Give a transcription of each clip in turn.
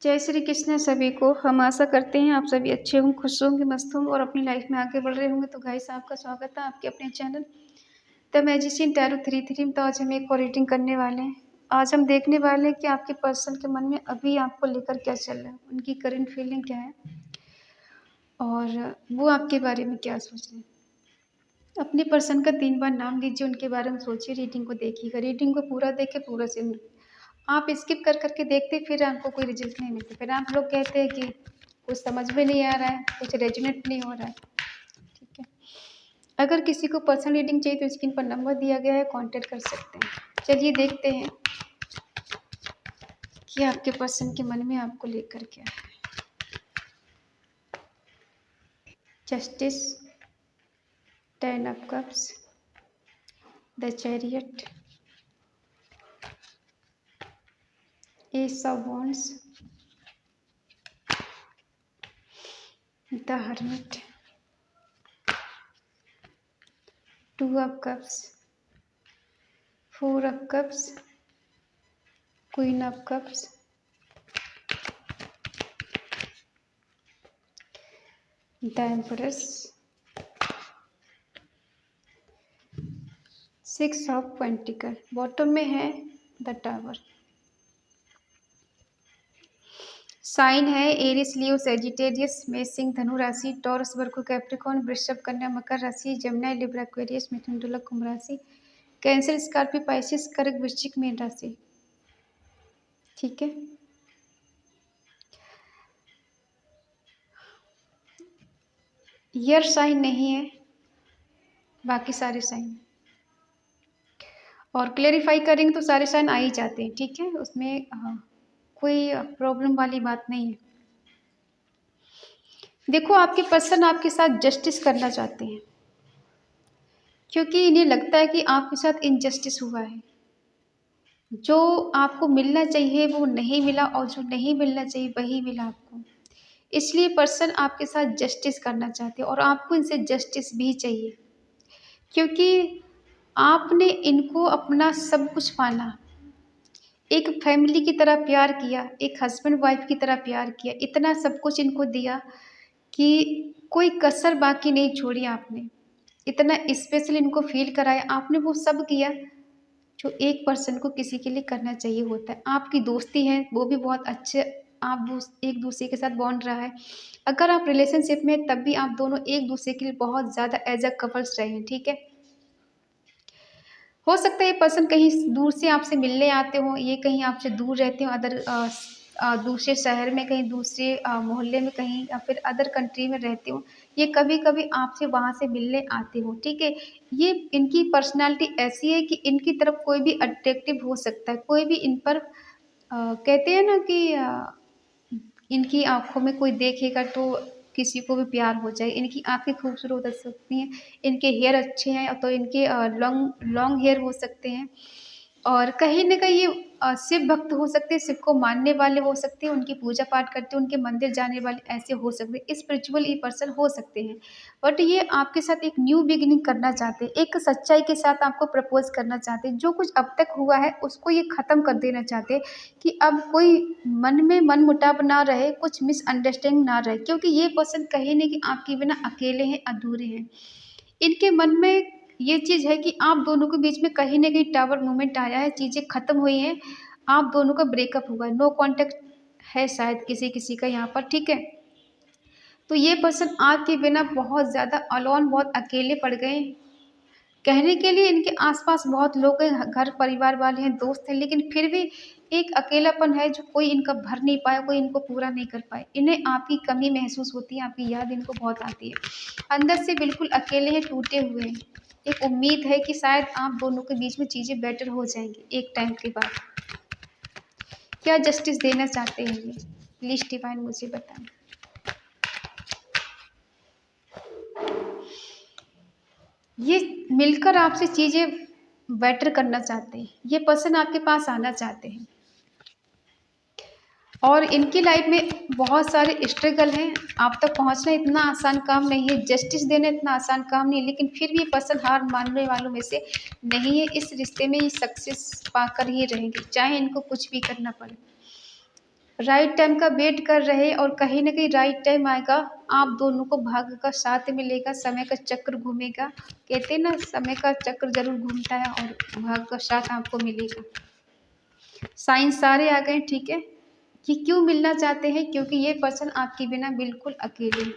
जय श्री कृष्ण सभी को। हम आशा करते हैं आप सभी अच्छे होंगे, खुश होंगे, मस्त होंगे और अपनी लाइफ में आगे बढ़ रहे होंगे। तो गाइस, आपका स्वागत है आपके अपने चैनल द मैजिशियन टैरो 33 में। तो आज हम एक और रीडिंग करने वाले हैं। आज हम देखने वाले हैं कि आपके पर्सन के मन में अभी आपको लेकर क्या चल रहा है, उनकी करंट फीलिंग क्या है और वो आपके बारे में क्या सोच रहे हैं। अपने पर्सन का 3 बार नाम लीजिए, उनके बारे में सोचिए, रीडिंग को देखिएगा। रीडिंग को पूरा देखे, पूरा से आप स्किप कर करके देखते फिर आपको कोई रिजल्ट नहीं मिलता, फिर आप लोग कहते हैं कि कुछ समझ में नहीं आ रहा है, कुछ रेजोनेट नहीं हो रहा है। ठीक है, अगर किसी को पर्सनल रीडिंग चाहिए तो स्क्रीन पर नंबर दिया गया है, कांटेक्ट कर सकते हैं। चलिए देखते हैं कि आपके पर्सन के मन में आपको लेकर क्या है। Justice, 10 of cups, the chariot, S of wands, the hermit, 2 of cups, 4 of cups, queen of cups, the empress, 6 of pentacle. Bottom में है द टावर। साइन है एरिस, लियो, सैजिटेरियस, मेष, सिंह, धनु राशि, टॉरस, वर्गो, कैप्रिकॉर्न, वृषभ, कन्या, मकर राशि, जमुना, लिब्रा, एक्वेरियस, मिथुन, तुला, कुंभ राशि, कैंसर, स्कॉर्पियो, पाइसिस, कर्क, वृश्चिक, मीन राशि। ठीक है, ईयर साइन नहीं है, बाकी सारे साइन। और क्लेरिफाई करेंगे तो सारे साइन आ ही जाते हैं। ठीक है, उसमें कोई प्रॉब्लम वाली बात नहीं है। देखो, आपके पर्सन आपके साथ जस्टिस करना चाहते हैं, क्योंकि इन्हें लगता है कि आपके साथ इनजस्टिस हुआ है। जो आपको मिलना चाहिए वो नहीं मिला और जो नहीं मिलना चाहिए वही मिला आपको। इसलिए पर्सन आपके साथ जस्टिस करना चाहते हैं और आपको इनसे जस्टिस भी चाहिए, क्योंकि आपने इनको अपना सब कुछ माना, एक फैमिली की तरह प्यार किया, एक हस्बैंड वाइफ की तरह प्यार किया, इतना सब कुछ इनको दिया कि कोई कसर बाकी नहीं छोड़ी आपने। इतना स्पेशल इनको फील कराया आपने, वो सब किया जो एक पर्सन को किसी के लिए करना चाहिए होता है। आपकी दोस्ती है वो भी बहुत अच्छे, आप एक दूसरे के साथ बॉन्ड रहा है। अगर आप रिलेशनशिप में तब भी आप दोनों एक दूसरे के लिए बहुत ज़्यादा एज अ कपल्स रहे हैं। ठीक है, हो सकता है ये पर्सन कहीं दूर से आपसे मिलने आते हो, ये कहीं आपसे दूर रहते हो, दूसरे शहर में, कहीं दूसरे मोहल्ले में, कहीं या फिर अदर कंट्री में रहते हो, ये कभी कभी आपसे वहाँ से मिलने आते हो। ठीक है, ये इनकी पर्सनालिटी ऐसी है कि इनकी तरफ कोई भी अट्रैक्टिव हो सकता है, कोई भी इन पर कहते हैं ना कि इनकी आँखों में कोई देखेगा तो किसी को भी प्यार हो जाए। इनकी आँखें खूबसूरत हो सकती हैं, इनके हेयर अच्छे हैं तो इनके लॉन्ग लॉन्ग हेयर हो सकते हैं, और कहीं न कहीं ये शिव भक्त हो सकते हैं, शिव को मानने वाले हो सकते हैं, उनकी पूजा पाठ करते हैं, उनके मंदिर जाने वाले ऐसे हो सकते हैं, स्पिरिचुअल ये पर्सन हो सकते हैं। बट ये आपके साथ एक न्यू बिगिनिंग करना चाहते हैं, एक सच्चाई के साथ आपको प्रपोज़ करना चाहते हैं। जो कुछ अब तक हुआ है उसको ये ख़त्म कर देना चाहते हैं कि अब कोई मन में मनमुटाव ना रहे, कुछ मिसअंडरस्टैंडिंग ना रहे, क्योंकि ये पर्सन कहीं न कहीं आपके बिना अकेले हैं, अधूरे हैं। इनके मन में ये चीज़ है कि आप दोनों के बीच में कहीं न कहीं टावर मोमेंट आया है, चीज़ें ख़त्म हुई हैं, आप दोनों का ब्रेकअप हुआ है, नो कॉन्टैक्ट है शायद किसी-किसी का यहाँ पर। ठीक है? तो ये पर्सन आपके बिना बहुत ज़्यादा अलोन, बहुत अकेले पड़ गए हैं। कहने के लिए इनके आस-पास बहुत लोग हैं, घर परिवार वाले हैं, दोस्त हैं, लेकिन फिर भी एक अकेलापन है जो कोई इनका भर नहीं पाया, कोई इनको पूरा नहीं कर पाए। इन्हें आपकी कमी महसूस होती है, आपकी याद इनको बहुत आती है। अंदर से बिल्कुल अकेले हैं, टूटे हुए हैं। एक उम्मीद है कि शायद आप दोनों के बीच में चीज़ें बेटर हो जाएँगी एक टाइम के बाद। क्या जस्टिस देना चाहते हैं ये? प्लीज़ डिवाइन मुझे बताएँ। ये मिलकर आपसे चीज़ें बेटर करना चाहते हैं, ये पर्सन आपके पास आना चाहते हैं और इनकी लाइफ में बहुत सारे स्ट्रगल हैं। आप तक पहुंचना इतना आसान काम नहीं है, जस्टिस देना इतना आसान काम नहीं है, लेकिन फिर भी ये पर्सन हार मानने वालों में से नहीं है। इस रिश्ते में ये सक्सेस पाकर ही रहेंगे, चाहे इनको कुछ भी करना पड़े। राइट टाइम का वेट कर रहे हैं और कहीं न कहीं राइट टाइम आएगा, आप दोनों को भाग्य का साथ मिलेगा, समय का चक्र घूमेगा। कहते हैं ना, समय का चक्र ज़रूर घूमता है और भाग्य का साथ आपको मिलेगा। साइन सारे आ गए, ठीक है? कि क्यों मिलना चाहते हैं? क्योंकि ये पर्सन आपके बिना बिल्कुल अकेले हैं।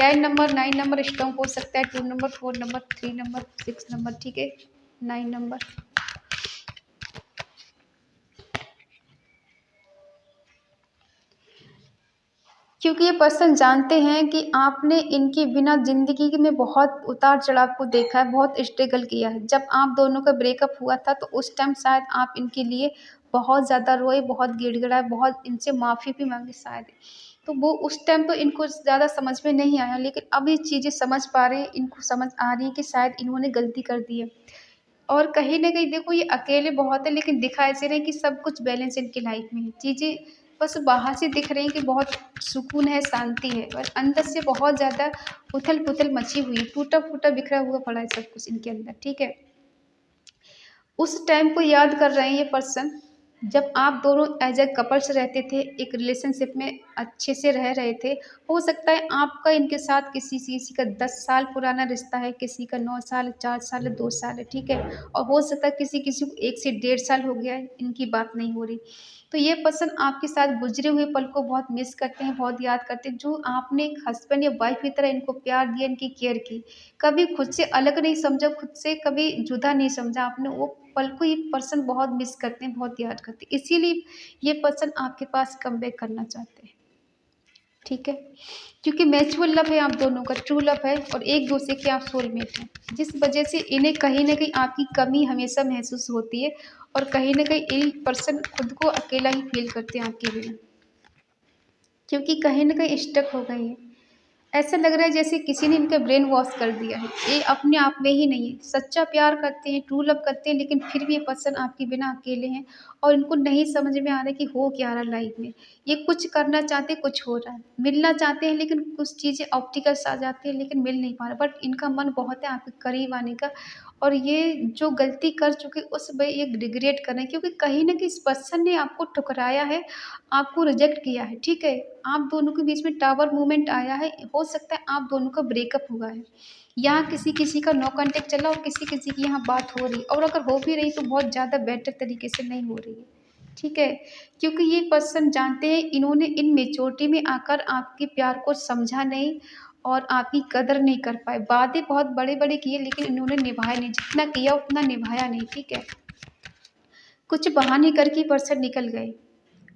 10 नंबर, 9 नंबर स्ट्रॉन्ग हो सकता है, 2 नंबर, 4 नंबर, 3 नंबर, 6 नंबर, ठीक है? 9 नंबर। क्योंकि ये पर्सन जानते हैं कि आपने इनके बिना ज़िंदगी में बहुत उतार-चढ़ाव को देखा है, बहुत स्ट्रगल किया है। जब आप दोनों का ब्रेकअप हुआ था तो उस टाइम शायद आप इनके लिए बहुत ज़्यादा रोए, बहुत गिड़गिड़ाए, बहुत इनसे माफ़ी भी माँगी शायद। तो वो उस टाइम तो इनको ज़्यादा समझ में नहीं आया, लेकिन अब ये चीज़ें समझ पा रहे हैं, इनको समझ आ रही है कि शायद इन्होंने गलती कर दी है। और कहीं न कहीं देखो, ये अकेले बहुत है, लेकिन दिखा ऐसे रहे हैं कि सब कुछ बैलेंस इनकी लाइफ़ में है। चीज़ें बस बाहर से दिख रही हैं कि बहुत सुकून है, शांति है, और अंदर से बहुत ज़्यादा उथल-पुथल मची हुई है, टूटा-फूटा बिखरा हुआ पड़ा है सब कुछ इनके अंदर, ठीक है? उस टाइम को याद कर रहे हैं ये पर्सन, जब आप दोनों एज़ अ कपल्स रहते थे, एक रिलेशनशिप में अच्छे से रह रहे थे। हो सकता है आपका इनके साथ किसी किसी का 10 साल पुराना रिश्ता है, किसी का 9 साल, 4 साल, 2 साल है, ठीक है? और हो सकता है किसी-किसी को 1 से डेढ़ साल हो गया है, इनकी बात नहीं हो रही। तो ये पर्सन आपके साथ गुज़रे हुए पल को बहुत मिस करते हैं, बहुत याद करते हैं, जो आपने एक हस्बैंड या वाइफ़ की तरह इनको प्यार दिया, इनकी केयर की। कभी खुद से अलग नहीं समझा, खुद से कभी जुदा नहीं समझा आपने, वो पल को ये पर्सन बहुत मिस करते हैं, बहुत याद करते हैं। इसीलिए ये पर्सन आपके पास कमबैक करना चाहते हैं, ठीक है? क्योंकि म्यूचुअल लव है आप दोनों का, ट्रू लव है, और एक-दूसरे के आप सोलमेट हैं। जिस वजह से इन्हें कहीं न कहीं आपकी कमी हमेशा महसूस होती है, और कहीं न कहीं ये पर्सन खुद को अकेला ही फ़ील करते हैं आपके बिना। क्योंकि कहीं न कहीं स्टक हो गए हैं। ऐसा लग रहा है जैसे किसी ने इनका ब्रेन वॉश कर दिया है। ये अपने आप में ही नहीं है। सच्चा प्यार करते हैं, ट्रू लव करते हैं, लेकिन फिर भी ये पर्सन आपके बिना अकेले हैं, और इनको नहीं समझ में आ रहा है कि हो क्या रहा है लाइफ में। ये कुछ करना चाहते हैं, कुछ हो रहा है। मिलना चाहते हैं, लेकिन कुछ चीज़ें ऑब्स्टिकल्स आ जाती हैं, लेकिन मिल नहीं पा रहा। बट इनका मन बहुत है आपके करीब आने का, और ये जो गलती कर चुके उस पे ये रिग्रेट कर रहे हैं, क्योंकि कहीं न कहीं इस पर्सन ने आपको ठुकराया है, आपको रिजेक्ट किया है, ठीक है? आप दोनों के बीच में टावर मूवमेंट आया है, हो सकता है आप दोनों का ब्रेकअप हुआ है। यहाँ किसी-किसी का नो कॉन्टैक्ट चला, और किसी-किसी की यहाँ बात हो रही है, और अगर हो भी रही तो बहुत ज़्यादा बेटर तरीके से नहीं हो रही है, ठीक है? क्योंकि ये पर्सन जानते हैं इन्होंने इन मैच्योरिटी में आकर आपके प्यार को समझा नहीं, और आपकी कदर नहीं कर पाए। वादे बहुत बड़े-बड़े किए, लेकिन इन्होंने निभाए नहीं, जितना किया उतना निभाया नहीं, ठीक है? कुछ बहाने करके पर्सन निकल गए।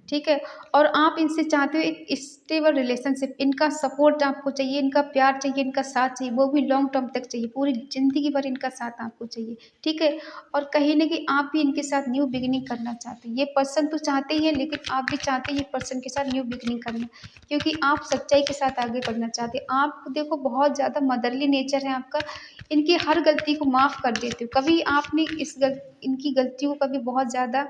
ठीक है? और आप इनसे चाहते हो एक स्टेबल रिलेशनशिप, इनका सपोर्ट आपको चाहिए, इनका प्यार चाहिए, इनका साथ चाहिए, वो भी लॉन्ग टर्म तक चाहिए, पूरी ज़िंदगी भर इनका साथ आपको चाहिए, ठीक है? और कहीं न कहीं आप भी इनके साथ न्यू बिगिनिंग करना चाहते हैं। ये पर्सन तो चाहते ही हैं, लेकिन आप भी चाहते हैं ये पर्सन के साथ न्यू बिगिनिंग करना, क्योंकि आप सच्चाई के साथ आगे बढ़ना चाहते हैं। आप देखो बहुत ज़्यादा मदरली नेचर है आपका, इनकी हर गलती को माफ़ कर देते हो। कभी आपने इनकी गलतियों को कभी बहुत ज़्यादा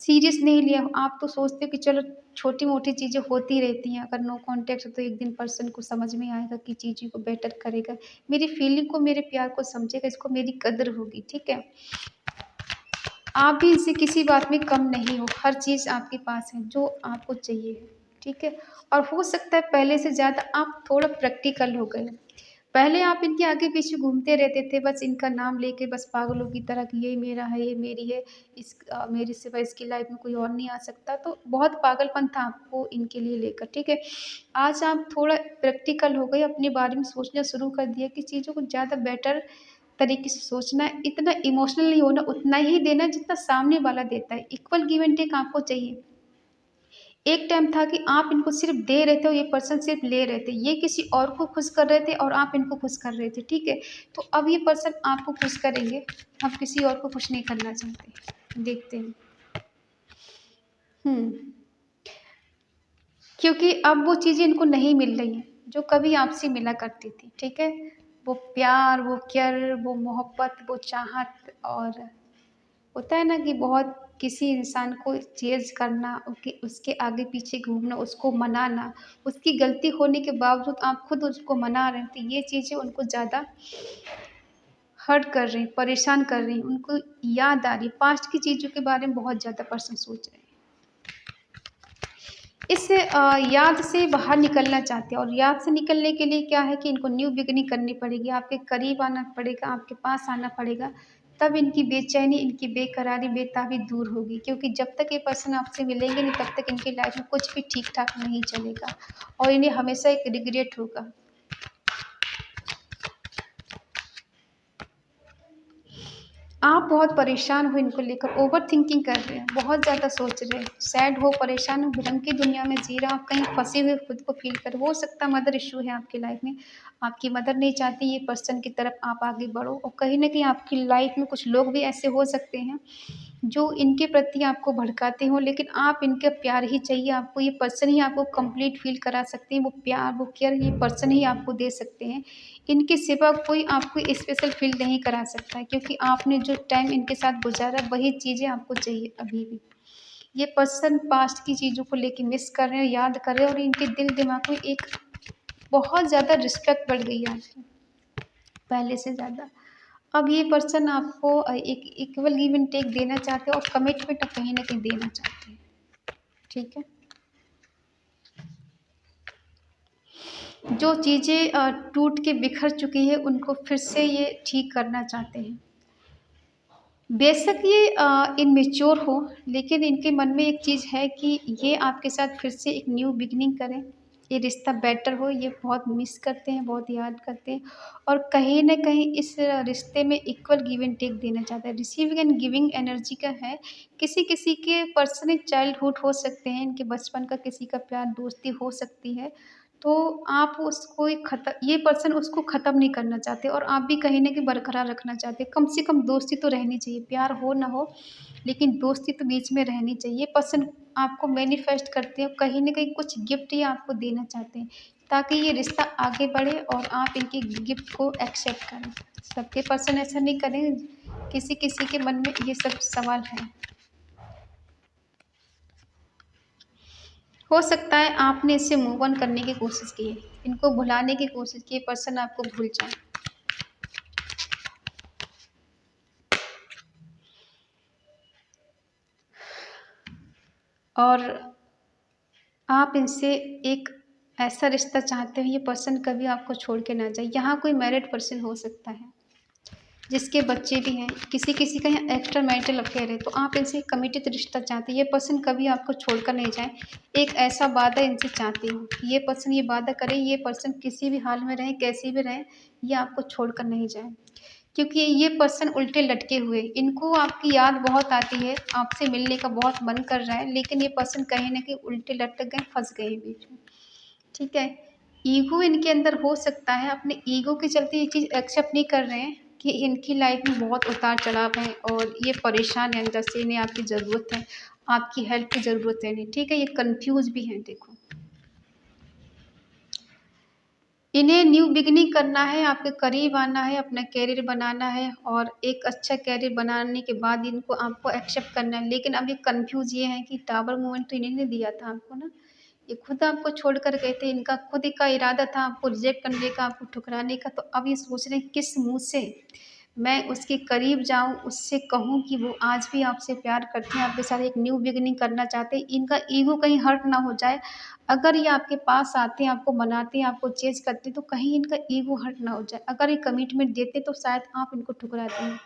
सीरियस नहीं लिया। आप तो सोचते हो कि चलो छोटी-मोटी चीज़ें होती रहती हैं, अगर नो कॉन्टैक्ट है तो एक दिन पर्सन को समझ में आएगा कि चीज़ों को बेटर करेगा, मेरी फीलिंग को, मेरे प्यार को समझेगा, इसको मेरी कदर होगी, ठीक है? आप भी इनसे किसी बात में कम नहीं हो, हर चीज़ आपके पास है जो आपको चाहिए है, ठीक है? और हो सकता है पहले से ज़्यादा आप थोड़ा प्रैक्टिकल हो गए हो। पहले आप इनके आगे-पीछे घूमते रहते थे, बस इनका नाम लेके बस पागलों की तरह कि ये मेरा है, ये मेरी है, मेरे सिवा इसकी लाइफ़ में कोई और नहीं आ सकता, तो बहुत पागलपन था आपको इनके लिए लेकर, ठीक है? आज आप थोड़ा प्रैक्टिकल हो गए, अपने बारे में सोचना शुरू कर दिया कि चीज़ों को ज़्यादा बेटर तरीके से सोचना है, इतना इमोशनल नहीं होना, उतना ही देना जितना सामने वाला देता है। इक्वल गिव एंड टेक आपको चाहिए। एक टाइम था कि आप इनको सिर्फ़ दे रहे थे और ये पर्सन सिर्फ़ ले रहे थे। ये किसी और को खुश कर रहे थे और आप इनको खुश कर रहे थे, ठीक है? तो अब ये पर्सन आपको खुश करेंगे, अब किसी और को खुश नहीं करना चाहते। देखते हैं। हुँ। क्योंकि अब वो चीज़ें इनको नहीं मिल रही हैं, जो कभी आपसे मिला करती थी, ठीक है? वो प्यार, वो केयर, वो मोहब्बत, वो चाहत, और होता है ना कि बहुत किसी इंसान को चेज़ करना, उसके आगे-पीछे घूमना, उसको मनाना, उसकी गलती होने के बावजूद आप खुद उसको मना रहे हैं, तो ये चीज़ें उनको ज़्यादा हर्ट कर रही हैं, परेशान कर रही हैं, उनको याद आ रही है, पास्ट की चीज़ों के बारे में बहुत ज़्यादा पर्सन सोच रहे हैं। इस याद से बाहर निकलना चाहते हैं और याद से निकलने के लिए क्या है कि इनको न्यू बिगिनिंग करनी पड़ेगी, आपके करीब आना पड़ेगा, आपके पास आना पड़ेगा, तब इनकी बेचैनी, इनकी बेकरारी, बेताबी दूर होगी। क्योंकि जब तक ये पर्सन आपसे मिलेंगे नहीं, तब तक इनकी लाइफ में कुछ भी ठीक-ठाक नहीं चलेगा और इन्हें हमेशा एक रिग्रेट होगा। आप बहुत परेशान हो इनको लेकर, ओवर थिंकिंग कर रहे हैं, बहुत ज़्यादा सोच रहे हैं, सैड हो, परेशान हो, भ्रम की दुनिया में जी रहे हो, आप कहीं फँसे हुए खुद को फ़ील कर, हो सकता है मदर इश्यू है आपकी लाइफ़ में। आपकी मदर नहीं चाहती ये पर्सन की तरफ आप आगे बढ़ो और कहीं न कहीं आपकी लाइफ़ में कुछ लोग भी ऐसे हो सकते हैं जो इनके प्रति आपको भड़काते हों, लेकिन आप इनका प्यार ही चाहिए, आपको ये पर्सन ही आपको कंप्लीट फ़ील करा सकते हैं, वो प्यार, वो केयर ये पर्सन ही आपको दे सकते हैं। इनके सिवा कोई आपको स्पेशल फ़ील नहीं करा सकता है क्योंकि आपने जो टाइम इनके साथ गुज़ारा, वही चीज़ें आपको चाहिए अभी भी। ये पर्सन पास्ट की चीज़ों को लेके मिस कर रहे हैं, याद कर रहे हैं और इनके दिल-दिमाग में एक बहुत ज़्यादा रिस्पेक्ट बढ़ गई है आपकी, पहले से ज़्यादा। अब ये पर्सन आपको एक इक्वल गिव एंड टेक देना चाहते हैं और कमिटमेंट कहीं न कहीं देना चाहते हैं, ठीक है? जो चीज़ें टूट के बिखर चुकी है, उनको फिर से ये ठीक करना चाहते हैं। बेशक ये इमैच्योर हो, लेकिन इनके मन में एक चीज़ है कि ये आपके साथ फिर से एक न्यू बिगिनिंग करें, ये रिश्ता बेटर हो, ये बहुत मिस करते हैं, बहुत याद करते हैं और कहीं न कहीं इस रिश्ते में इक्वल गिव एंड टेक देना चाहते हैं। रिसीविंग एंड गिविंग एनर्जी का है, किसी-किसी के पर्सन एक चाइल्डहुड हो सकते हैं, इनके बचपन का किसी का प्यार, दोस्ती हो सकती है, तो आप उसको ये पर्सन उसको ख़त्म नहीं करना चाहते और आप भी कहीं न कहीं बरकरार रखना चाहते हैं। कम से कम दोस्ती तो रहनी चाहिए, प्यार हो ना हो, लेकिन दोस्ती तो बीच में रहनी चाहिए। पर्सन आपको मैनिफेस्ट करते हैं, कहीं न कहीं कुछ गिफ्ट ये आपको देना चाहते हैं, ताकि ये रिश्ता आगे बढ़े और आप इनकी गिफ्ट को एक्सेप्ट करें। सबके पर्सन ऐसा नहीं करें, किसी-किसी के मन में ये सब सवाल है। हो सकता है आपने इससे मूव ऑन करने की कोशिश की है, इनको भुलाने की कोशिश की है, पर्सन आपको भूल जाए। और आप इनसे एक ऐसा रिश्ता चाहते हैं, ये पर्सन कभी आपको छोड़ के ना जाए। यहाँ कोई मैरिड पर्सन हो सकता है, जिसके बच्चे भी हैं, किसी-किसी का यहाँ एक्स्ट्रा मैरिटल अफ़ेयर है, तो आप इनसे कमिटेड रिश्ता चाहते हैं। ये पर्सन कभी आपको छोड़कर नहीं जाए, एक ऐसा वादा इनसे चाहती हूँ। ये पर्सन ये वादा करे, ये पर्सन किसी भी हाल में रहें, कैसे भी रहें, ये आपको छोड़कर नहीं जाए। क्योंकि ये पर्सन उल्टे लटके हुए, इनको आपकी याद बहुत आती है, आपसे मिलने का बहुत मन कर रहा है, लेकिन ये पर्सन कहीं न कहीं उल्टे लटक गए, फँस गए हैं बीच में, ठीक है? ईगो इनके अंदर हो सकता है, अपने ईगो के चलते ये चीज़ एक्सेप्ट नहीं कर रहे हैं कि इनकी लाइफ़ में बहुत उतार-चढ़ाव है और ये परेशान हैं अंदर से, इन्हें आपकी ज़रूरत है, आपकी हेल्प की ज़रूरत है इन्हें, ठीक है? ये कन्फ्यूज़ भी हैं देखो। इन्हें न्यू बिगिनिंग करना है, आपके करीब आना है, अपना करियर बनाना है और एक अच्छा करियर बनाने के बाद इनको आपको एक्सेप्ट करना है। लेकिन अब ये कन्फ्यूज़ ये हैं कि टावर मूवमेंट तो इन्हीं ने दिया था आपको ना। ये खुद आपको छोड़कर गए थे, इनका खुद का इरादा था आपको रिजेक्ट करने का, आपको ठुकराने का, तो अब ये सोच रहे हैं किस मुँह से मैं उसके करीब जाऊँ, उससे कहूँ कि वो आज भी आपसे प्यार करते हैं, आपके साथ एक न्यू बिगिनिंग करना चाहते हैं। इनका ईगो कहीं हर्ट ना हो जाए। अगर ये आपके पास आते हैं, आपको मनाते हैं, आपको चेज़ करते हैं, तो कहीं इनका ईगो हर्ट ना हो जाए। अगर ये कमिटमेंट देते तो शायद आप इनको ठुकरा दें,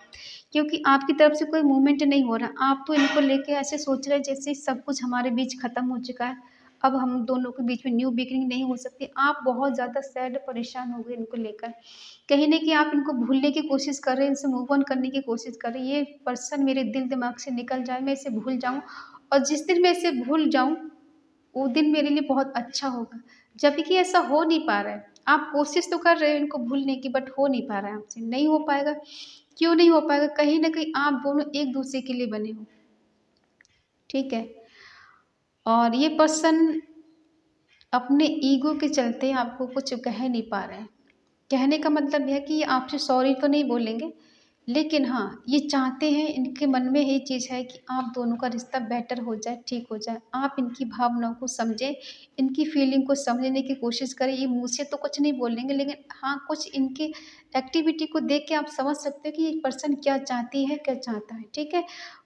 क्योंकि आपकी तरफ से कोई मूवमेंट नहीं हो रहा। आप तो इनको लेके ऐसे सोच रहे हैं जैसे सब कुछ हमारे बीच ख़त्म हो चुका है, अब हम दोनों के बीच में न्यू बिगिनिंग नहीं हो सकती। आप बहुत ज़्यादा सैड परेशान हो गए इनको लेकर। कहीं न कहीं आप इनको भूलने की कोशिश कर रहे हैं, इनसे मूव ऑन करने की कोशिश कर रहे हैं। ये पर्सन मेरे दिल-दिमाग से निकल जाए, मैं इसे भूल जाऊँ और जिस दिन मैं इसे भूल जाऊँ, वो दिन मेरे लिए बहुत अच्छा होगा। जबकि ऐसा हो नहीं पा रहा है। आप कोशिश तो कर रहे हो इनको भूलने की, बट हो नहीं पा रहा है आपसे, नहीं हो पाएगा। क्यों नहीं हो पाएगा? कहीं न कहीं आप दोनों एक-दूसरे के लिए बने हो, ठीक है? और ये पर्सन अपने ईगो के चलते आपको कुछ कह नहीं पा रहे हैं। कहने का मतलब ये है कि ये आपसे सॉरी तो नहीं बोलेंगे, लेकिन हाँ, ये चाहते हैं, इनके मन में ये चीज़ है कि आप दोनों का रिश्ता बेटर हो जाए, ठीक हो जाए। आप इनकी भावनाओं को समझें, इनकी फीलिंग को समझने की कोशिश करें। ये मुँह से तो कुछ नहीं बोलेंगे, लेकिन हाँ, कुछ इनकी एक्टिविटी को देख के आप समझ सकते हो कि ये पर्सन क्या चाहती है, क्या चाहता है, ठीक है?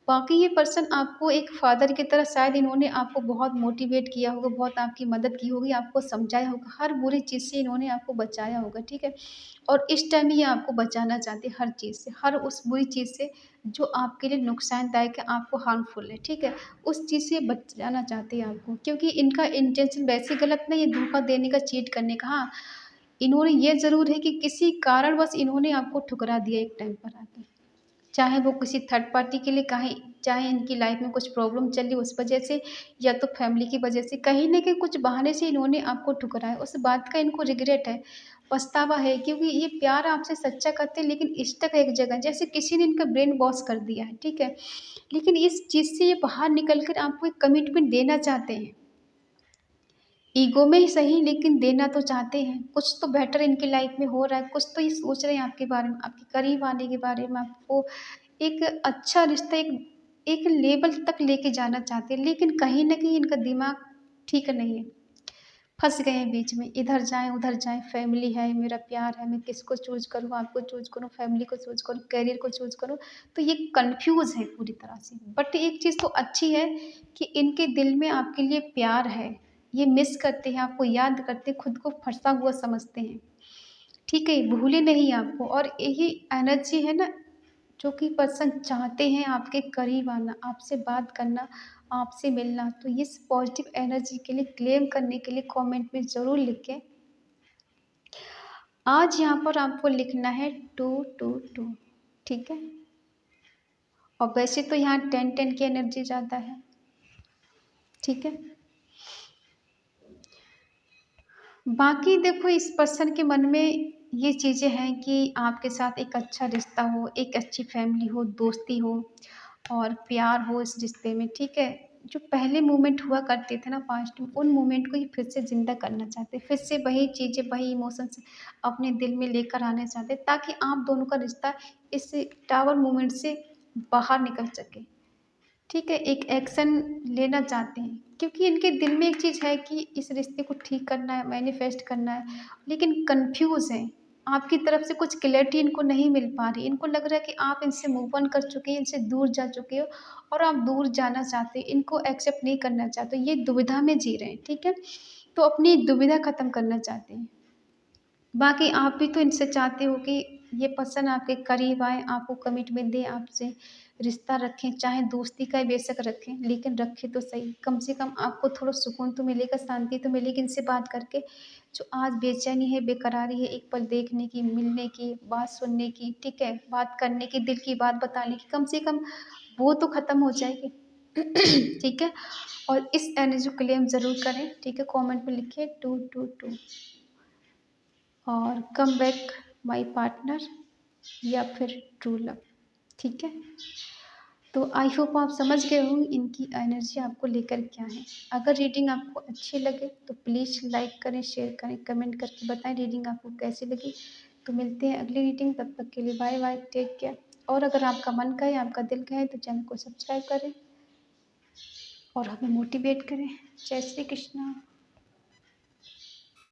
बाकी ये पर्सन आपको एक फादर की तरह, शायद इन्होंने आपको बहुत मोटिवेट किया होगा, बहुत आपकी मदद की होगी, आपको समझाया होगा, हर बुरी चीज़ से इन्होंने आपको बचाया होगा, ठीक है। और इस टाइम ये आपको बचाना चाहते हैं हर चीज़ से, हर उस बुरी चीज़ से जो आपके लिए नुकसानदायक है, आपको हार्मफुल है, ठीक है। उस चीज़ से बचाना चाहते हैं आपको, क्योंकि इनका इंटेंशन वैसे गलत नहीं है धोखा देने का, चीट करने का। हाँ, इन्होंने ये ज़रूर है कि किसी कारणवश इन्होंने आपको ठुकरा दिया एक टाइम पर आके। चाहे वो किसी थर्ड पार्टी के लिए, कहीं चाहे इनकी लाइफ में कुछ प्रॉब्लम चल रही उस वजह से, या तो फैमिली की वजह से, कहीं न कहीं कुछ बहाने से इन्होंने आपको ठुकराया। उस बात का इनको रिग्रेट है, पछतावा है, क्योंकि ये प्यार आपसे सच्चा करते हैं, लेकिन स्टक है एक जगह, जैसे किसी ने इनका ब्रेन वॉश कर दिया है, ठीक है। लेकिन इस चीज़ से ये बाहर निकल कर आपको एक कमिटमेंट देना चाहते हैं। ईगो में ही सही, लेकिन देना तो चाहते हैं। कुछ तो बेटर इनकी लाइफ में हो रहा है, कुछ तो ये सोच रहे हैं आपके बारे में, आपके करीब आने के बारे में, आपको एक अच्छा रिश्ता, एक एक लेवल तक लेके जाना चाहते हैं। लेकिन कहीं न कहीं इनका दिमाग ठीक नहीं है। फँस गए हैं बीच में, इधर जाएँ, उधर जाएँ, फैमिली है, मेरा प्यार है, मैं किसको चूज़ करूँ, आपको चूज़ करूँ, फैमिली को चूज़ करूँ, करियर को चूज़ करूँ, तो ये कन्फ्यूज़ है पूरी तरह से। बट एक चीज़ तो अच्छी है कि इनके दिल में आपके लिए प्यार है, ये मिस करते हैं, आपको याद करते हैं, खुद को फँसा हुआ समझते हैं, ठीक है? भूले नहीं आपको, और यही एनर्जी है ना, जो कि पर्सन चाहते हैं आपके करीब आना, आपसे बात करना, आपसे मिलना। तो इस पॉजिटिव एनर्जी के लिए क्लेम करने के लिए कमेंट में ज़रूर लिखें। आज यहाँ पर आपको लिखना है 222, ठीक है। और वैसे तो यहाँ 10-10 की एनर्जी ज़्यादा है, ठीक है। बाकी देखो, इस पर्सन के मन में ये चीज़ें हैं कि आपके साथ एक अच्छा रिश्ता हो, एक अच्छी फैमिली हो, दोस्ती हो और प्यार हो इस रिश्ते में, ठीक है। जो पहले मोमेंट हुआ करते थे ना पास्ट में, उन मोमेंट को ये फिर से ज़िंदा करना चाहते हैं, फिर से वही चीज़ें, वही इमोशंस अपने दिल में लेकर आना चाहते हैं, ताकि आप दोनों का रिश्ता इस टावर मोमेंट से बाहर निकल सके। ठीक है, एक एक्शन लेना चाहते हैं, क्योंकि इनके दिल में एक चीज़ है कि इस रिश्ते को ठीक करना है, मैनिफेस्ट करना है, लेकिन कन्फ्यूज़ हैं। आपकी तरफ से कुछ क्लैरिटी इनको नहीं मिल पा रही। इनको लग रहा है कि आप इनसे मूव ऑन कर चुके हैं, इनसे दूर जा चुके हो और आप दूर जाना चाहते हैं, इनको एक्सेप्ट नहीं करना चाहते, ये दुविधा में जी रहे हैं, ठीक है? तो अपनी दुविधा ख़त्म करना चाहते हैं। बाकी आप भी तो इनसे चाहते हो कि ये पर्सन आपके करीब आए, आपको कमिटमेंट दें, आपसे रिश्ता रखें, चाहे दोस्ती का ही बेशक रखें, लेकिन रखें तो सही। कम से कम आपको थोड़ा सुकून तो मिलेगा, शांति तो मिलेगी इनसे बात करके। जो आज बेचैनी है, बेकरारी है, एक पल देखने की, मिलने की, बात सुनने की, ठीक है? बात करने की, दिल की बात बताने की, कम से कम वो तो ख़त्म हो जाएगी। ठीक है? और इस एनर्जी को क्लेम ज़रूर करें, ठीक है? कमेंट में लिखिए 222 और कम बैक माई पार्टनर या फिर ट्रू लव, ठीक है। तो आई होप आप समझ गए होंगे इनकी एनर्जी आपको लेकर क्या है। अगर रीडिंग आपको अच्छी लगे तो प्लीज़ लाइक करें, शेयर करें, कमेंट करके बताएं रीडिंग आपको कैसी लगी। तो मिलते हैं अगली रीडिंग, तब तक के लिए बाय बाय, टेक केयर। और अगर आपका मन कहे, आपका दिल कहे तो चैनल को सब्सक्राइब करें और हमें मोटिवेट करें। जय श्री कृष्णा।